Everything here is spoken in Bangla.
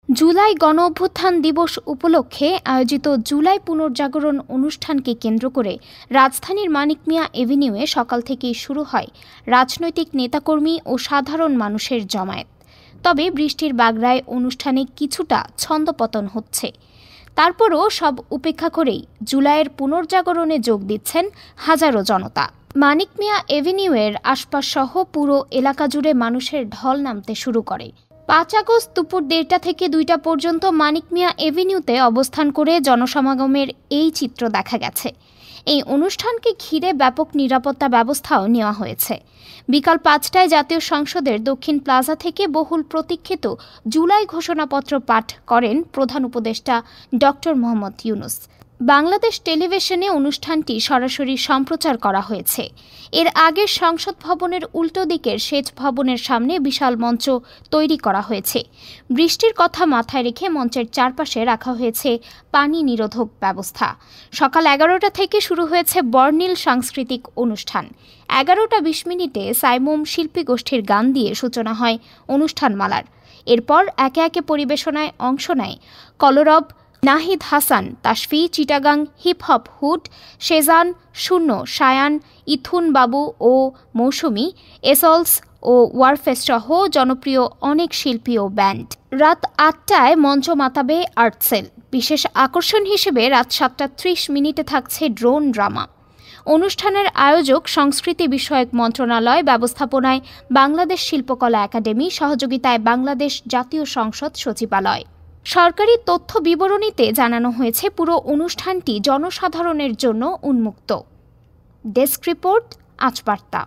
জুলাই গণঅভ্যুত্থান দিবস উপলক্ষে আয়োজিত জুলাই পুনর্জাগরণ অনুষ্ঠানকে কেন্দ্র করে রাজধানীর মানিক মিয়া এভিনিউয়ে সকাল থেকেই শুরু হয় রাজনৈতিক নেতাকর্মী ও সাধারণ মানুষের জমায়েত। তবে বৃষ্টির বাগড়ায় অনুষ্ঠানে কিছুটা ছন্দপতন হচ্ছে। তারপরও সব উপেক্ষা করেই জুলাইয়ের পুনর্জাগরণে যোগ দিচ্ছেন হাজারো জনতা। মানিক মিয়া এভিনিউয়ের আশপাশসহ পুরো এলাকা জুড়ে মানুষের ঢল নামতে শুরু করে। ৫ আগস্ট দুপুর ১:৩০ থেকে ২টা পর্যন্ত মানিক মিয়া এভিনিউতে অবস্থান করে জনসমাগমের এই চিত্র দেখা গেছে। এই অনুষ্ঠানকে ঘিরে ব্যাপক নিরাপত্তা ব্যবস্থাও নেওয়া হয়েছে। বিকাল ৫টায় জাতীয় সংসদের দক্ষিণ প্লাজা থেকে বহুল প্রতীক্ষিত জুলাই ঘোষণাপত্র পাঠ করেন প্রধান উপদেষ্টা ডক্টর মোহাম্মদ ইউনূস। বাংলাদেশ টেলিভিশনে অনুষ্ঠানটি সরাসরি সম্প্রচার করা হয়েছে। এর আগে সংসদ ভবনের উল্টো দিকের সেচ ভবনের সামনে বিশাল মঞ্চ তৈরি করা হয়েছে। বৃষ্টির কথা মাথায় রেখে মঞ্চের চারপাশে রাখা হয়েছে পানি নিরোধক ব্যবস্থা। সকাল ১১টা থেকে শুরু হয়েছে বর্ণিল সাংস্কৃতিক অনুষ্ঠান। ১১টা ২০ মিনিটে সাইমুম শিল্পী গোষ্ঠীর গান দিয়ে সূচনা হয় অনুষ্ঠানমালার। এরপর একে একে পরিবেশনায় অংশ নেয় Kolorob, Nahid Hasan, Tasfi, Chittagong hip hop hood, Shezan, Shunno, Sayan, ইথুন বাবু ও মৌসুমী, এসলস ও ওয়ারফেস সহ জনপ্রিয় অনেক শিল্পী ও ব্যান্ড। রাত ৮টায় মঞ্চ মাতাবে আর্টসেল। বিশেষ আকর্ষণ হিসেবে রাত ৭:৩০ থাকছে ড্রোন ড্রামা। অনুষ্ঠানের আয়োজক সংস্কৃতি বিষয়ক মন্ত্রণালয়, ব্যবস্থাপনায় বাংলাদেশ শিল্পকলা একাডেমি, সহযোগিতায় বাংলাদেশ জাতীয় সংসদ সচিবালয়। সরকারি তথ্য বিবরণীতে জানানো হয়েছে পুরো অনুষ্ঠানটি জনসাধারণের জন্য উন্মুক্ত। ডেস্ক রিপোর্ট, আজ বার্তা।